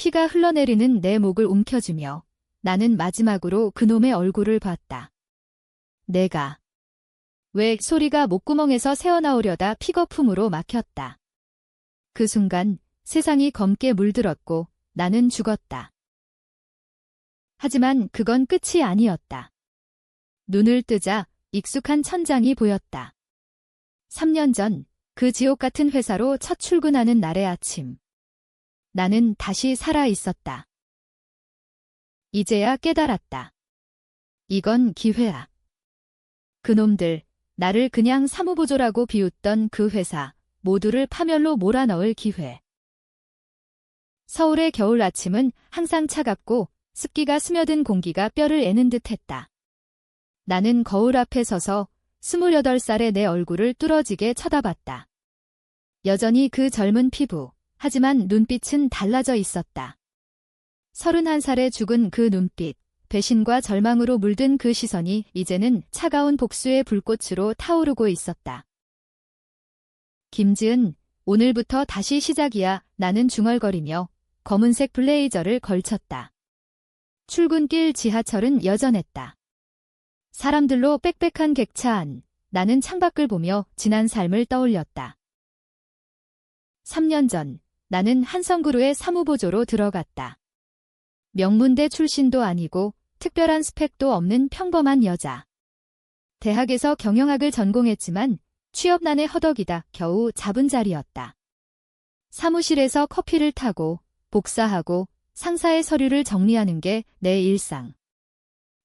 피가 흘러내리는 내 목을 움켜쥐며 나는 마지막으로 그놈의 얼굴을 봤다. 내가 왜 소리가 목구멍에서 새어나오려다 픽거품으로 막혔다. 그 순간 세상이 검게 물들었고 나는 죽었다. 하지만 그건 끝이 아니었다. 눈을 뜨자 익숙한 천장이 보였다. 3년 전 그 지옥 같은 회사로 첫 출근하는 날의 아침. 나는 다시 살아 있었다. 이제야 깨달았다. 이건 기회야. 그놈들, 나를 그냥 사무보조라고 비웃던 그 회사, 모두를 파멸로 몰아넣을 기회. 서울의 겨울 아침은 항상 차갑고 습기가 스며든 공기가 뼈를 애는 듯했다. 나는 거울 앞에 서서 28살의 내 얼굴을 뚫어지게 쳐다봤다. 여전히 그 젊은 피부, 하지만 눈빛은 달라져 있었다. 31살에 죽은 그 눈빛, 배신과 절망으로 물든 그 시선이 이제는 차가운 복수의 불꽃으로 타오르고 있었다. 김지은, 오늘부터 다시 시작이야. 나는 중얼거리며 검은색 블레이저를 걸쳤다. 출근길 지하철은 여전했다. 사람들로 빽빽한 객차 안, 나는 창밖을 보며 지난 삶을 떠올렸다. 3년 전, 나는 한성그룹의 사무보조로 들어갔다. 명문대 출신도 아니고 특별한 스펙도 없는 평범한 여자. 대학에서 경영학을 전공했지만 취업난에 허덕이다 겨우 잡은 자리였다. 사무실에서 커피를 타고 복사하고 상사의 서류를 정리하는 게 내 일상.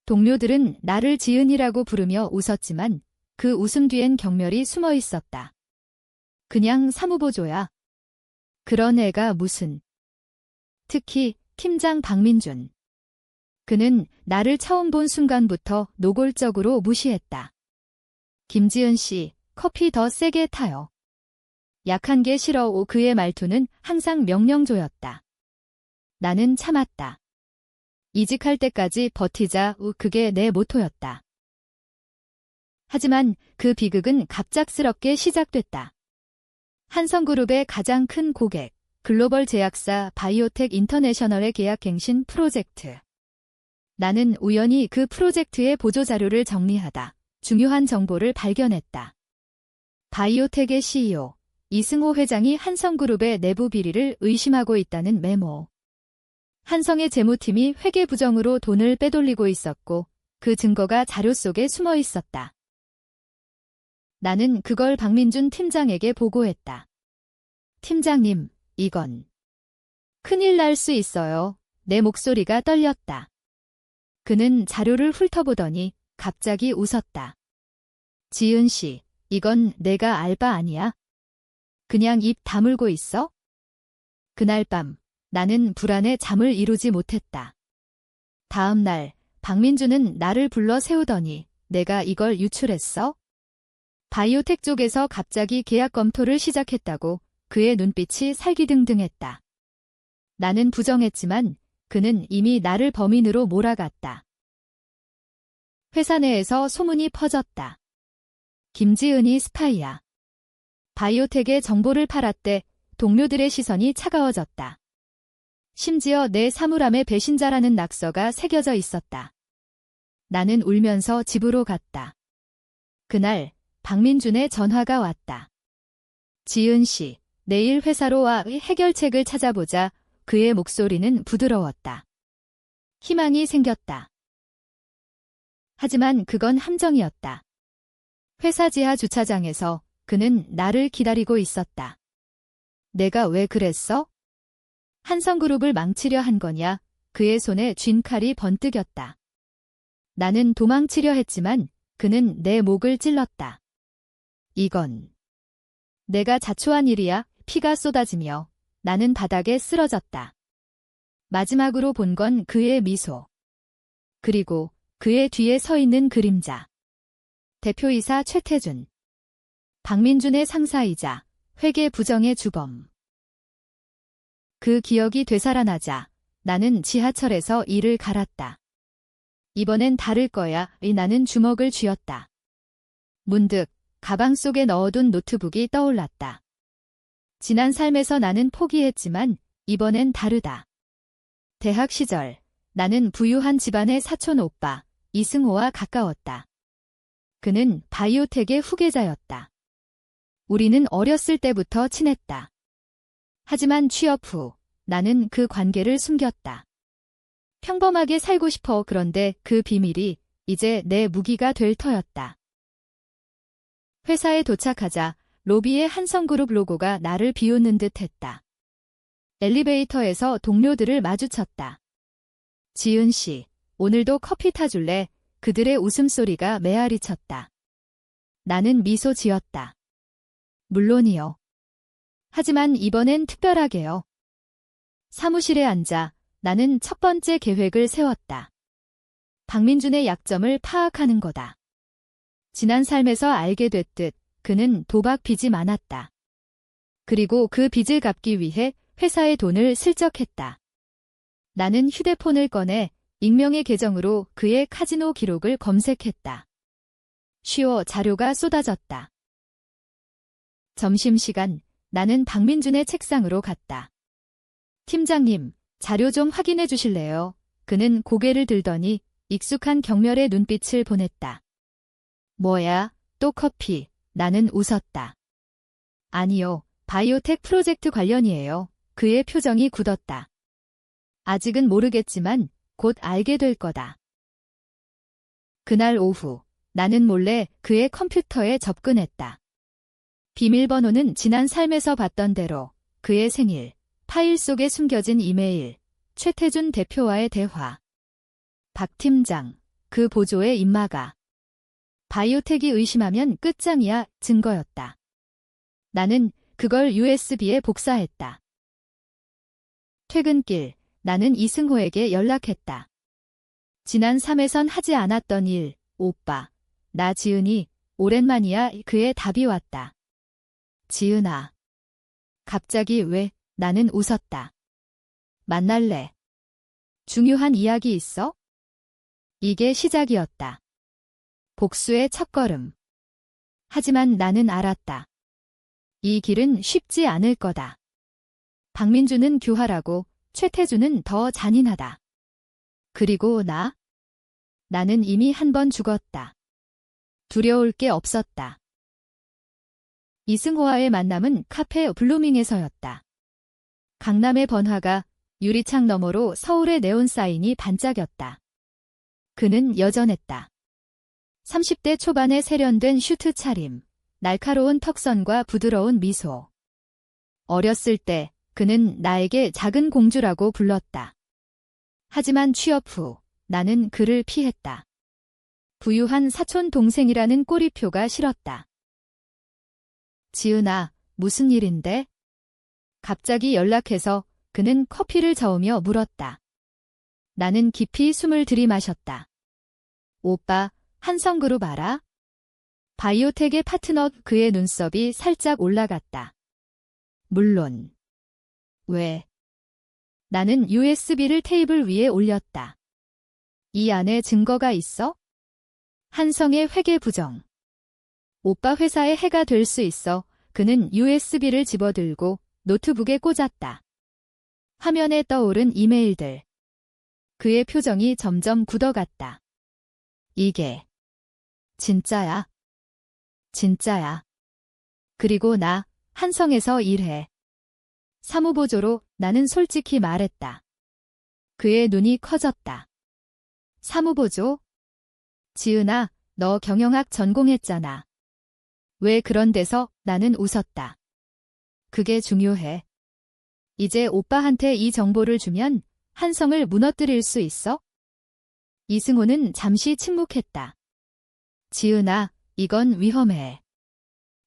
동료들은 나를 지은이라고 부르며 웃었지만 그 웃음 뒤엔 경멸이 숨어 있었다. 그냥 사무보조야. 그런 애가 무슨. 특히 팀장 박민준. 그는 나를 처음 본 순간부터 노골적으로 무시했다. 김지은 씨, 커피 더 세게 타요. 약한 게 싫어. 그의 말투는 항상 명령조였다. 나는 참았다. 이직할 때까지 버티자. 그게 내 모토였다. 하지만 그 비극은 갑작스럽게 시작됐다. 한성그룹의 가장 큰 고객, 글로벌 제약사 바이오텍 인터내셔널의 계약 갱신 프로젝트. 나는 우연히 그 프로젝트의 보조자료를 정리하다 중요한 정보를 발견했다. 바이오텍의 CEO, 이승호 회장이 한성그룹의 내부 비리를 의심하고 있다는 메모. 한성의 재무팀이 회계 부정으로 돈을 빼돌리고 있었고 그 증거가 자료 속에 숨어 있었다. 나는 그걸 박민준 팀장에게 보고했다. 팀장님, 이건 큰일 날 수 있어요. 내 목소리가 떨렸다. 그는 자료를 훑어보더니 갑자기 웃었다. 지은 씨, 이건 내가 알 바 아니야? 그냥 입 다물고 있어? 그날 밤, 나는 불안에 잠을 이루지 못했다. 다음 날, 박민주는 나를 불러 세우더니 내가 이걸 유출했어? 바이오텍 쪽에서 갑자기 계약 검토를 시작했다고 그의 눈빛이 살기등등했다. 나는 부정했지만 그는 이미 나를 범인으로 몰아갔다. 회사 내에서 소문이 퍼졌다. 김지은이 스파이야. 바이오텍에 정보를 팔았대. 동료들의 시선이 차가워졌다. 심지어 내 사물함에 배신자라는 낙서가 새겨져 있었다. 나는 울면서 집으로 갔다. 그날 박민준의 전화가 왔다. 지은 씨, 내일 회사로 와. 해결책을 찾아보자. 그의 목소리는 부드러웠다. 희망이 생겼다. 하지만 그건 함정이었다. 회사 지하 주차장에서 그는 나를 기다리고 있었다. 내가 왜 그랬어? 한성그룹을 망치려 한 거냐? 그의 손에 쥔 칼이 번뜩였다. 나는 도망치려 했지만 그는 내 목을 찔렀다. 이건 내가 자초한 일이야. 피가 쏟아지며 나는 바닥에 쓰러졌다. 마지막으로 본 건 그의 미소. 그리고 그의 뒤에 서 있는 그림자. 대표이사 최태준. 박민준의 상사이자 회계 부정의 주범. 그 기억이 되살아나자 나는 지하철에서 이를 갈았다. 이번엔 다를 거야. 나는 주먹을 쥐었다. 문득 가방 속에 넣어둔 노트북이 떠올랐다. 지난 삶에서 나는 포기했지만 이번엔 다르다. 대학 시절, 나는 부유한 집안의 사촌 오빠, 이승호와 가까웠다. 그는 바이오텍의 후계자였다. 우리는 어렸을 때부터 친했다. 하지만 취업 후, 나는 그 관계를 숨겼다. 평범하게 살고 싶어. 그런데 그 비밀이 이제 내 무기가 될 터였다. 회사에 도착하자 로비의 한성그룹 로고가 나를 비웃는 듯 했다. 엘리베이터에서 동료들을 마주쳤다. 지은 씨, 오늘도 커피 타줄래? 그들의 웃음소리가 메아리 쳤다. 나는 미소 지었다. 물론이요. 하지만 이번엔 특별하게요. 사무실에 앉아 나는 첫 번째 계획을 세웠다. 박민준의 약점을 파악하는 거다. 지난 삶에서 알게 됐듯 그는 도박 빚이 많았다. 그리고 그 빚을 갚기 위해 회사의 돈을 슬쩍했다. 나는 휴대폰을 꺼내 익명의 계정으로 그의 카지노 기록을 검색했다. 쉬워 자료가 쏟아졌다. 점심시간, 나는 박민준의 책상으로 갔다. 팀장님, 자료 좀 확인해 주실래요? 그는 고개를 들더니 익숙한 경멸의 눈빛을 보냈다. 뭐야, 또 커피? 나는 웃었다. 아니요, 바이오텍 프로젝트 관련이에요. 그의 표정이 굳었다. 아직은 모르겠지만 곧 알게 될 거다. 그날 오후, 나는 몰래 그의 컴퓨터에 접근했다. 비밀번호는 지난 삶에서 봤던 대로 그의 생일, 파일 속에 숨겨진 이메일, 최태준 대표와의 대화. 박 팀장, 그 보조의 인마가. 바이오텍이 의심하면 끝장이야. 증거였다. 나는 그걸 USB에 복사했다. 퇴근길, 나는 이승호에게 연락했다. 지난 3회선 하지 않았던 일, 오빠, 나 지은이, 오랜만이야. 그의 답이 왔다. 지은아. 갑자기 왜? 나는 웃었다. 만날래. 중요한 이야기 있어? 이게 시작이었다. 복수의 첫걸음. 하지만 나는 알았다. 이 길은 쉽지 않을 거다. 박민준은 교활하고 최태준은 더 잔인하다. 그리고 나는 이미 한 번 죽었다. 두려울 게 없었다. 이승호와의 만남은 카페 블루밍에서였다. 강남의 번화가, 유리창 너머로 서울의 네온 사인이 반짝였다. 그는 여전했다. 30대 초반의 세련된 슈트 차림, 날카로운 턱선과 부드러운 미소. 어렸을 때 그는 나에게 작은 공주라고 불렀다. 하지만 취업 후 나는 그를 피했다. 부유한 사촌 동생이라는 꼬리표가 싫었다. 지은아, 무슨 일인데? 갑자기 연락해서 그는 커피를 저으며 물었다. 나는 깊이 숨을 들이마셨다. 오빠, 한성그룹 알아? 바이오텍의 파트너. 그의 눈썹이 살짝 올라갔다. 물론. 왜? 나는 USB를 테이블 위에 올렸다. 이 안에 증거가 있어? 한성의 회계 부정. 오빠 회사에 해가 될 수 있어. 그는 USB를 집어들고 노트북에 꽂았다. 화면에 떠오른 이메일들. 그의 표정이 점점 굳어갔다. 이게 진짜야. 진짜야. 그리고 나 한성에서 일해. 사무보조로. 나는 솔직히 말했다. 그의 눈이 커졌다. 사무보조? 지은아, 너 경영학 전공했잖아. 왜 그런 데서? 나는 웃었다. 그게 중요해. 이제 오빠한테 이 정보를 주면 한성을 무너뜨릴 수 있어? 이승호는 잠시 침묵했다. 지은아, 이건 위험해.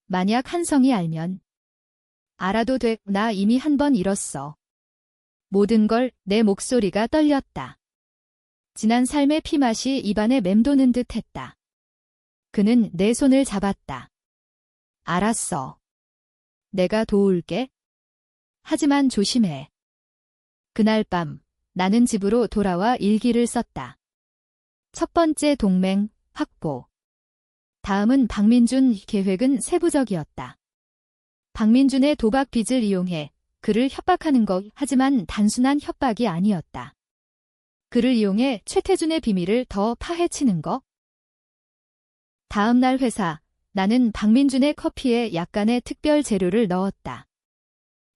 만약 한성이 알면. 알아도 돼. 나 이미 한 번 잃었어. 모든 걸. 내 목소리가 떨렸다. 지난 삶의 피맛이 입안에 맴도는 듯 했다. 그는 내 손을 잡았다. 알았어. 내가 도울게. 하지만 조심해. 그날 밤, 나는 집으로 돌아와 일기를 썼다. 첫 번째 동맹, 확보. 다음은 박민준. 계획은 세부적이었다. 박민준의 도박 빚을 이용해 그를 협박하는 것. 하지만 단순한 협박이 아니었다. 그를 이용해 최태준의 비밀을 더 파헤치는 거? 다음 날 회사, 나는 박민준의 커피에 약간의 특별 재료를 넣었다.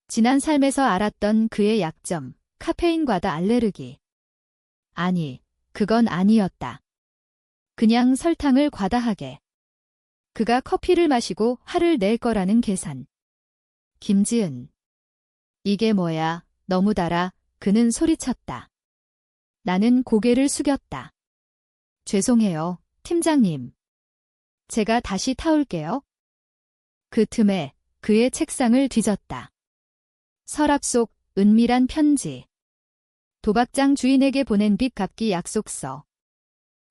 지난 삶에서 알았던 그의 약점, 카페인과다 알레르기. 아니, 그건 아니었다. 그냥 설탕을 과다하게. 그가 커피를 마시고 화를 낼 거라는 계산. 김지은. 이게 뭐야, 너무 달아, 그는 소리쳤다. 나는 고개를 숙였다. 죄송해요, 팀장님. 제가 다시 타올게요. 그 틈에 그의 책상을 뒤졌다. 서랍 속 은밀한 편지. 도박장 주인에게 보낸 빚 갚기 약속서.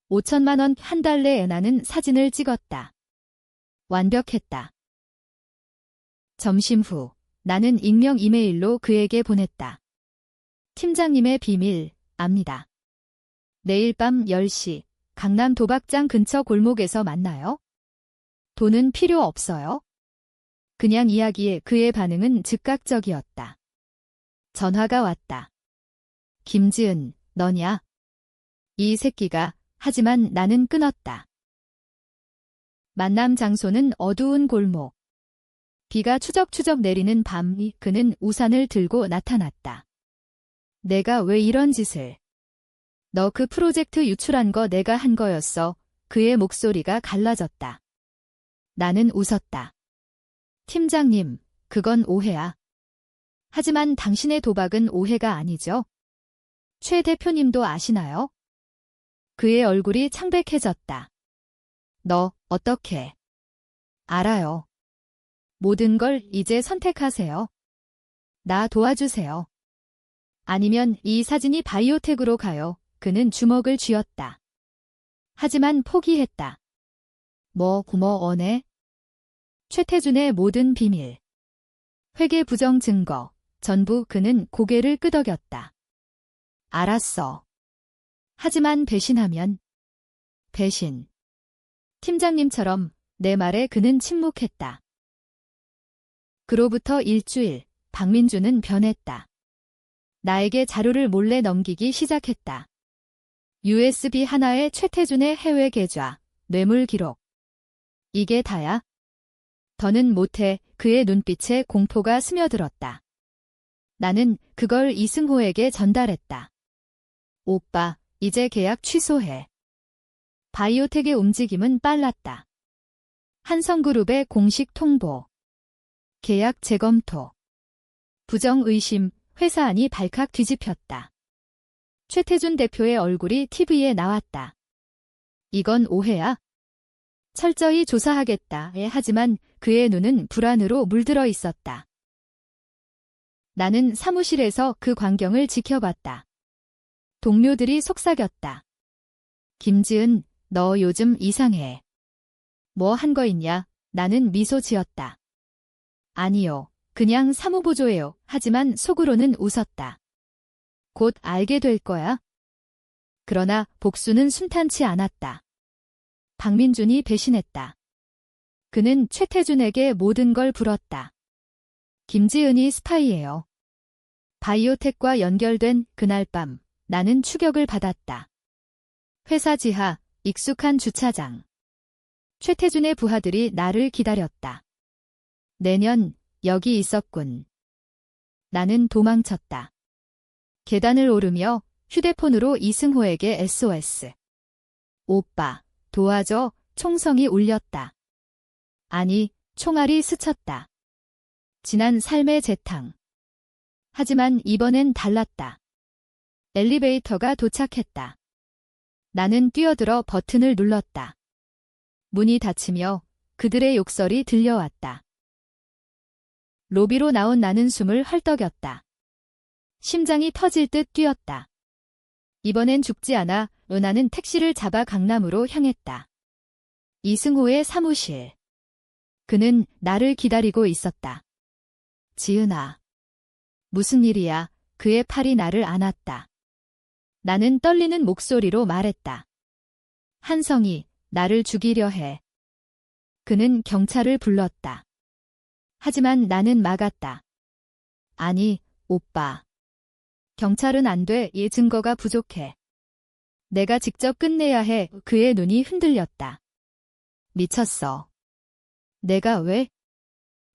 5천만 원 한 달 내에 나는 사진을 찍었다. 완벽했다. 점심 후 나는 익명 이메일로 그에게 보냈다. 팀장님의 비밀, 압니다. 내일 밤 10시 강남 도박장 근처 골목에서 만나요. 돈은 필요 없어요. 그냥 이야기에 그의 반응은 즉각적이었다. 전화가 왔다. 김지은, 너냐? 이 새끼가, 하지만 나는 끊었다. 만남 장소는 어두운 골목. 비가 추적추적 내리는 밤, 그는 우산을 들고 나타났다. 내가 왜 이런 짓을? 너 그 프로젝트 유출한 거 내가 한 거였어. 그의 목소리가 갈라졌다. 나는 웃었다. 팀장님, 그건 오해야. 하지만 당신의 도박은 오해가 아니죠? 최 대표님도 아시나요? 그의 얼굴이 창백해졌다. 너, 어떻게? 알아요. 모든 걸 이제 선택하세요. 나 도와주세요. 아니면 이 사진이 바이오텍으로 가요. 그는 주먹을 쥐었다. 하지만 포기했다. 뭐 원해? 최태준의 모든 비밀. 회계 부정 증거. 전부. 그는 고개를 끄덕였다. 알았어. 하지만 배신하면. 배신. 팀장님처럼 내 말에 그는 침묵했다. 그로부터 일주일, 박민주는 변했다. 나에게 자료를 몰래 넘기기 시작했다. USB 하나에 최태준의 해외 계좌, 뇌물 기록. 이게 다야? 더는 못해. 그의 눈빛에 공포가 스며들었다. 나는 그걸 이승호에게 전달했다. 오빠, 이제 계약 취소해. 바이오텍의 움직임은 빨랐다. 한성그룹의 공식 통보. 계약 재검토. 부정의심, 회사 안이 발칵 뒤집혔다. 최태준 대표의 얼굴이 TV에 나왔다. 이건 오해야? 철저히 조사하겠다. 하지만 그의 눈은 불안으로 물들어 있었다. 나는 사무실에서 그 광경을 지켜봤다. 동료들이 속삭였다. 김지은, 너 요즘 이상해. 뭐 한 거 있냐? 나는 미소 지었다. 아니요. 그냥 사무보조예요. 하지만 속으로는 웃었다. 곧 알게 될 거야. 그러나 복수는 순탄치 않았다. 박민준이 배신했다. 그는 최태준에게 모든 걸 불었다. 김지은이 스파이예요. 바이오텍과 연결된 그날 밤, 나는 추격을 받았다. 회사 지하, 익숙한 주차장. 최태준의 부하들이 나를 기다렸다. 내년, 여기 있었군. 나는 도망쳤다. 계단을 오르며 휴대폰으로 이승호에게 SOS. 오빠, 도와줘. 총성이 울렸다. 아니, 총알이 스쳤다. 지난 삶의 재탕. 하지만 이번엔 달랐다. 엘리베이터가 도착했다. 나는 뛰어들어 버튼을 눌렀다. 문이 닫히며 그들의 욕설이 들려왔다. 로비로 나온 나는 숨을 헐떡였다. 심장이 터질 듯 뛰었다. 이번엔 죽지 않아. 나는 택시를 잡아 강남으로 향했다. 이승호의 사무실. 그는 나를 기다리고 있었다. 지은아. 무슨 일이야? 그의 팔이 나를 안았다. 나는 떨리는 목소리로 말했다. 한성이 나를 죽이려 해. 그는 경찰을 불렀다. 하지만 나는 막았다. 아니, 오빠. 경찰은 안 돼. 이 증거가 부족해. 내가 직접 끝내야 해. 그의 눈이 흔들렸다. 미쳤어. 내가 왜?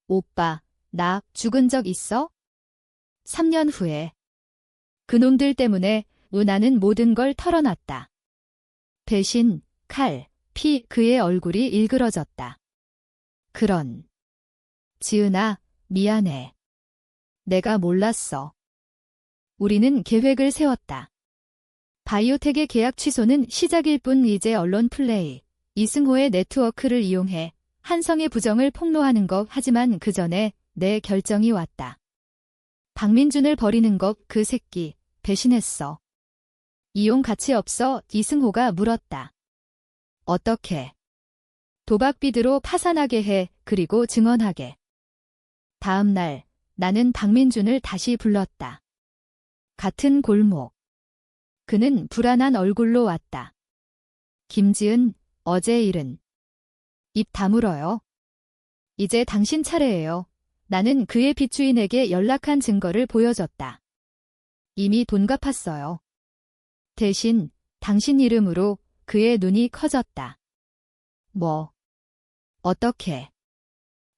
오빠, 나 죽은 적 있어? 3년 후에. 그놈들 때문에 나는 모든 걸 털어놨다. 배신, 칼, 피, 그의 얼굴이 일그러졌다. 지은아, 미안해. 내가 몰랐어. 우리는 계획을 세웠다. 바이오텍의 계약 취소는 시작일 뿐. 이제 언론 플레이, 이승호의 네트워크를 이용해 한성의 부정을 폭로하는 것. 하지만 그 전에 내 결정이 왔다. 박민준을 버리는 것. 그 새끼 배신했어. 이용 가치 없어. 이승호가 물었다. 어떻게? 도박비드로 파산하게 해. 그리고 증언하게. 다음 날 나는 박민준을 다시 불렀다. 같은 골목. 그는 불안한 얼굴로 왔다. 김지은, 어제 일은? 입 다물어요. 이제 당신 차례예요. 나는 그의 빚주인에게 연락한 증거를 보여줬다. 이미 돈 갚았어요. 대신 당신 이름으로. 그의 눈이 커졌다. 뭐? 어떻게?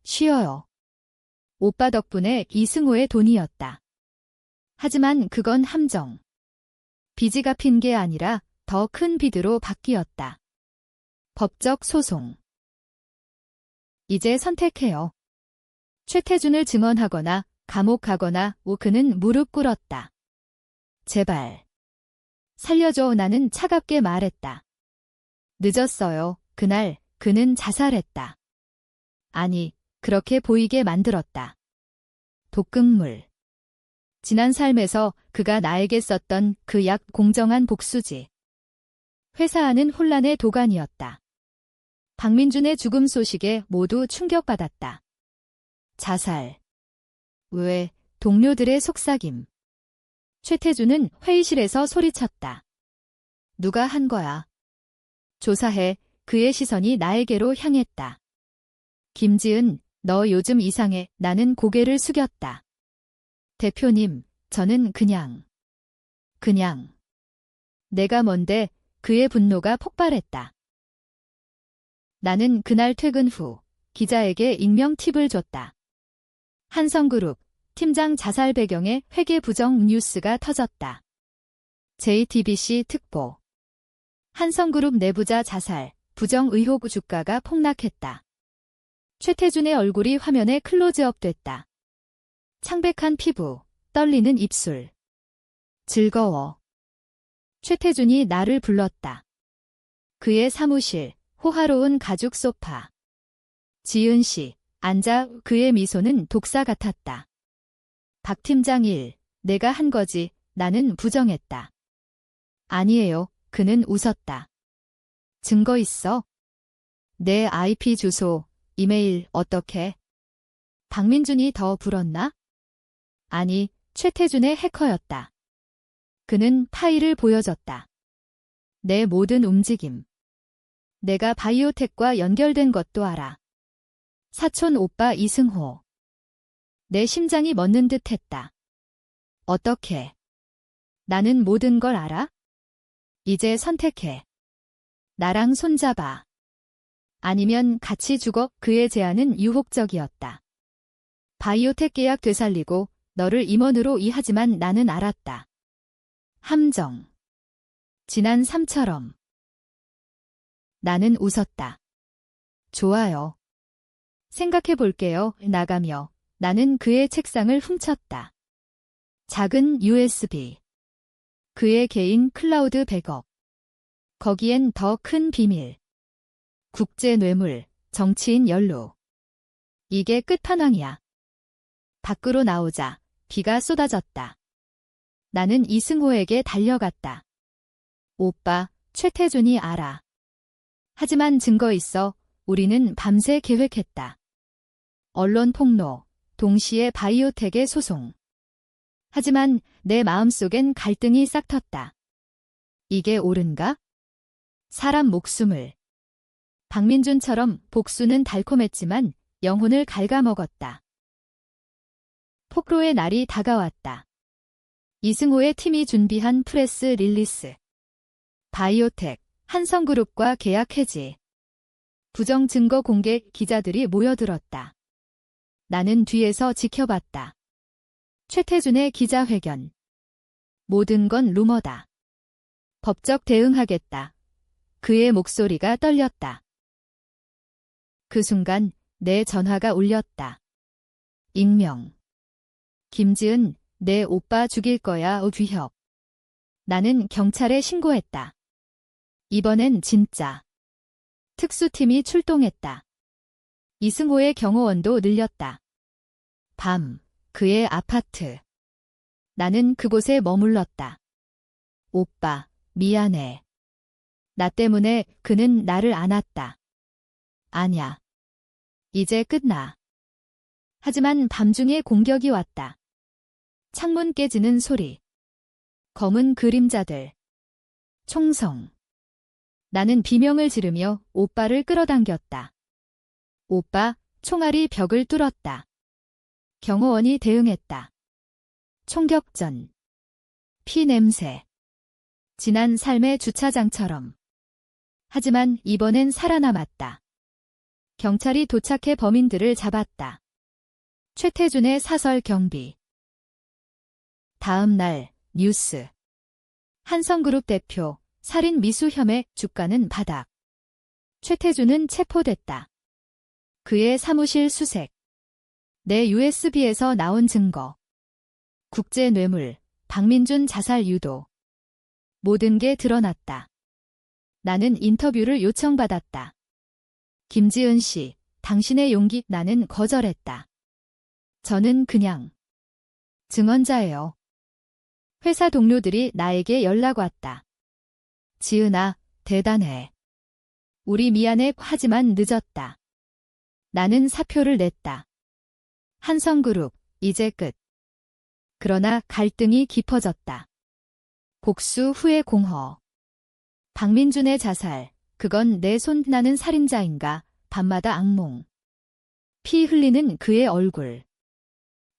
쉬어요. 오빠 덕분에 이승호의 돈이었다. 하지만 그건 함정. 빚이 갚인 게 아니라 더 큰 빚으로 바뀌었다. 법적 소송. 이제 선택해요. 최태준을 증언하거나 감옥 가거나. 그는 무릎 꿇었다. 제발. 살려줘. 나는 차갑게 말했다. 늦었어요. 그날 그는 자살했다. 아니, 그렇게 보이게 만들었다. 독극물. 지난 삶에서 그가 나에게 썼던 그 약 공정한 복수지. 회사 안은 혼란의 도가니였다. 박민준의 죽음 소식에 모두 충격받았다. 자살. 왜? 동료들의 속삭임. 최태준은 회의실에서 소리쳤다. 누가 한 거야? 조사해. 그의 시선이 나에게로 향했다. 김지은, 너 요즘 이상해. 나는 고개를 숙였다. 대표님, 저는 그냥. 내가 뭔데? 그의 분노가 폭발했다. 나는 그날 퇴근 후 기자에게 익명 팁을 줬다. 한성그룹 팀장 자살 배경에 회계 부정 뉴스가 터졌다. JTBC 특보. 한성그룹 내부자 자살, 부정 의혹. 주가가 폭락했다. 최태준의 얼굴이 화면에 클로즈업 됐다. 창백한 피부, 떨리는 입술. 즐거워. 최태준이 나를 불렀다. 그의 사무실, 호화로운 가죽 소파. 지은 씨, 앉아. 그의 미소는 독사 같았다. 박 팀장 일, 내가 한 거지. 나는 부정했다. 아니에요. 그는 웃었다. 증거 있어? 내 IP 주소, 이메일. 어떻게? 박민준이 더 불었나? 아니, 최태준의 해커였다. 그는 파일을 보여줬다. 내 모든 움직임. 내가 바이오텍과 연결된 것도 알아. 사촌 오빠 이승호. 내 심장이 멎는 듯 했다. 어떻게? 나는 모든 걸 알아? 이제 선택해. 나랑 손잡아. 아니면 같이 죽어. 그의 제안은 유혹적이었다. 바이오텍 계약 되살리고 너를 임원으로 하지만 나는 알았다. 함정. 지난 삶처럼. 나는 웃었다. 좋아요. 생각해 볼게요. 나가며 나는 그의 책상을 훔쳤다. 작은 USB. 그의 개인 클라우드 백업. 거기엔 더 큰 비밀. 국제 뇌물, 정치인 연루. 이게 끝판왕이야. 밖으로 나오자 비가 쏟아졌다. 나는 이승호에게 달려갔다. 오빠, 최태준이 알아. 하지만 증거 있어. 우리는 밤새 계획했다. 언론 폭로, 동시에 바이오텍의 소송. 하지만 내 마음속엔 갈등이 싹 텄다. 이게 옳은가? 사람 목숨을. 박민준처럼 복수는 달콤했지만 영혼을 갉아먹었다. 폭로의 날이 다가왔다. 이승호의 팀이 준비한 프레스 릴리스. 바이오텍, 한성그룹과 계약 해지. 부정 증거 공개 기자들이 모여들었다. 나는 뒤에서 지켜봤다. 최태준의 기자회견. 모든 건 루머다. 법적 대응하겠다. 그의 목소리가 떨렸다. 그 순간 내 전화가 울렸다. 익명. 김지은, 내 오빠 죽일 거야. 위협. 나는 경찰에 신고했다. 이번엔 진짜. 특수팀이 출동했다. 이승호의 경호원도 늘렸다. 밤, 그의 아파트. 나는 그곳에 머물렀다. 오빠, 미안해. 나 때문에 그는 나를 안았다. 아냐. 이제 끝나. 하지만 밤중에 공격이 왔다. 창문 깨지는 소리. 검은 그림자들. 총성. 나는 비명을 지르며 오빠를 끌어당겼다. 오빠, 총알이 벽을 뚫었다. 경호원이 대응했다. 총격전. 피 냄새. 지난 삶의 주차장처럼. 하지만 이번엔 살아남았다. 경찰이 도착해 범인들을 잡았다. 최태준의 사설 경비. 다음 날 뉴스. 한성그룹 대표, 살인 미수 혐의 주가는 바닥. 최태준은 체포됐다. 그의 사무실 수색. 내 USB에서 나온 증거. 국제 뇌물, 박민준 자살 유도. 모든 게 드러났다. 나는 인터뷰를 요청받았다. 김지은 씨, 당신의 용기. 나는 거절했다. 저는 그냥 증언자예요. 회사 동료들이 나에게 연락 왔다. 지은아, 대단해. 우리 미안해. 하지만 늦었다. 나는 사표를 냈다. 한성그룹, 이제 끝. 그러나 갈등이 깊어졌다. 복수 후의 공허. 박민준의 자살, 그건 내 손. 나는 살인자인가. 밤마다 악몽. 피 흘리는 그의 얼굴.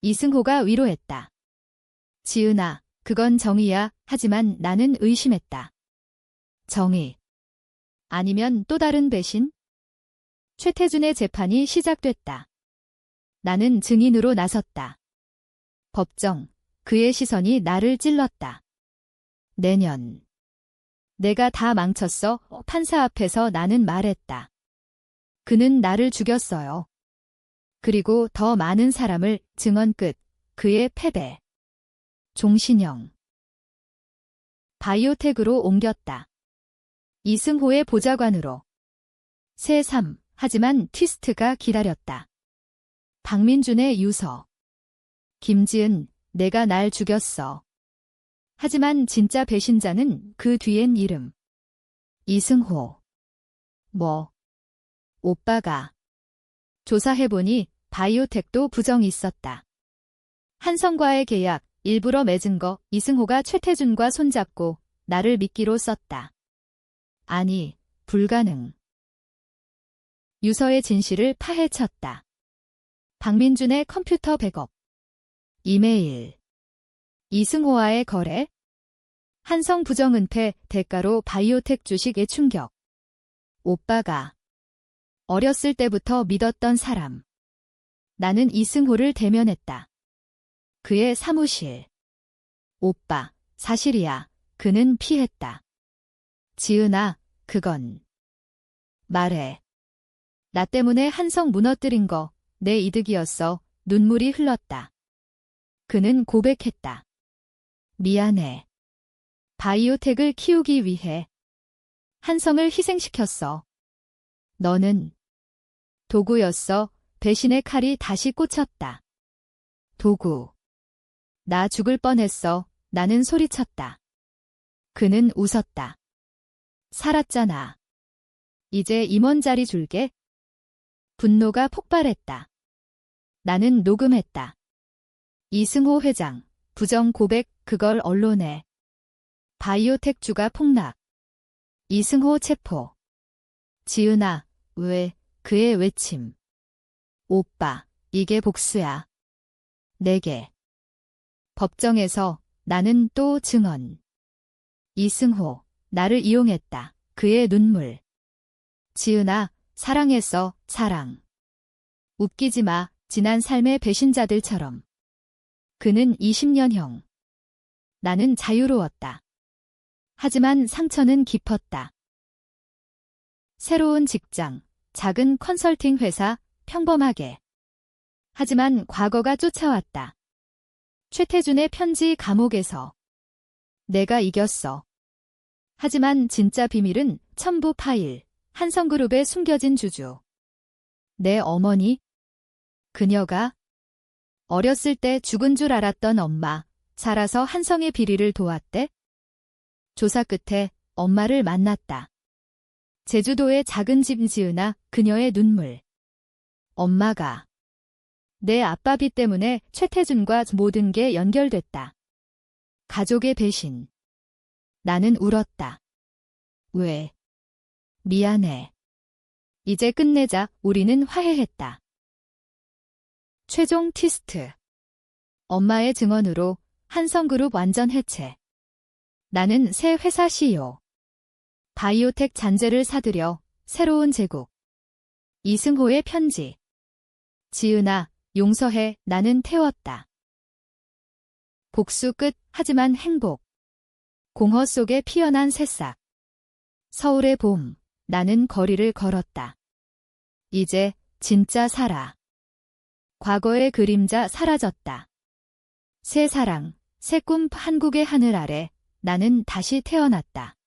이승호가 위로했다. 지은아, 그건 정의야. 하지만 나는 의심했다. 정의. 아니면 또 다른 배신? 최태준의 재판이 시작됐다. 나는 증인으로 나섰다. 법정, 그의 시선이 나를 찔렀다. 내년. 내가 다 망쳤어. 판사 앞에서 나는 말했다. 그는 나를 죽였어요. 그리고 더 많은 사람을. 증언 끝. 그의 패배. 종신형. 바이오텍으로 옮겼다. 이승호의 보좌관으로. 새3. 하지만 트위스트가 기다렸다. 박민준의 유서. 김지은, 내가 날 죽였어. 하지만 진짜 배신자는 그 뒤엔 이름. 이승호. 뭐? 오빠가. 조사해보니 바이오텍도 부정이 있었다. 한성과의 계약, 일부러 맺은 거. 이승호가 최태준과 손잡고 나를 미끼로 썼다. 아니, 불가능. 유서의 진실을 파헤쳤다. 박민준의 컴퓨터 백업. 이메일. 이승호와의 거래. 한성 부정 은폐 대가로 바이오텍 주식의 충격. 오빠가. 어렸을 때부터 믿었던 사람. 나는 이승호를 대면했다. 그의 사무실. 오빠, 사실이야. 그는 피했다. 지은아, 그건. 말해. 나 때문에 한성 무너뜨린 거 내 이득이었어. 눈물이 흘렀다. 그는 고백했다. 미안해. 바이오텍을 키우기 위해 한성을 희생시켰어. 너는 도구였어. 배신의 칼이 다시 꽂혔다. 도구. 나 죽을 뻔했어. 나는 소리쳤다. 그는 웃었다. 살았잖아. 이제 임원 자리 줄게. 분노가 폭발했다. 나는 녹음했다. 이승호 회장, 부정 고백, 그걸 언론에. 바이오텍 주가 폭락. 이승호 체포. 지은아, 왜, 그의 외침. 오빠, 이게 복수야. 내게. 법정에서 나는 또 증언. 이승호, 나를 이용했다. 그의 눈물. 지은아, 사랑했어, 사랑. 웃기지 마, 지난 삶의 배신자들처럼. 그는 20년형. 나는 자유로웠다. 하지만 상처는 깊었다. 새로운 직장, 작은 컨설팅 회사, 평범하게. 하지만 과거가 쫓아왔다. 최태준의 편지 감옥에서. 내가 이겼어. 하지만 진짜 비밀은 첨부 파일, 한성그룹에 숨겨진 주주. 내 어머니? 그녀가 어렸을 때 죽은 줄 알았던 엄마, 자라서 한성의 비리를 도왔대? 조사 끝에 엄마를 만났다. 제주도의 작은 집 지으나 그녀의 눈물. 엄마가 내 아빠비 때문에 최태준과 모든 게 연결됐다. 가족의 배신. 나는 울었다. 왜? 미안해. 이제 끝내자. 우리는 화해했다. 최종 티스트. 엄마의 증언으로 한성그룹 완전 해체. 나는 새 회사 CEO. 바이오텍 잔재를 사들여 새로운 제국. 이승호의 편지. 지은아, 용서해. 나는 태웠다. 복수 끝. 하지만 행복. 공허 속에 피어난 새싹. 서울의 봄. 나는 거리를 걸었다. 이제 진짜 살아. 과거의 그림자 사라졌다. 새 사랑, 새 꿈. 한국의 하늘 아래 나는 다시 태어났다.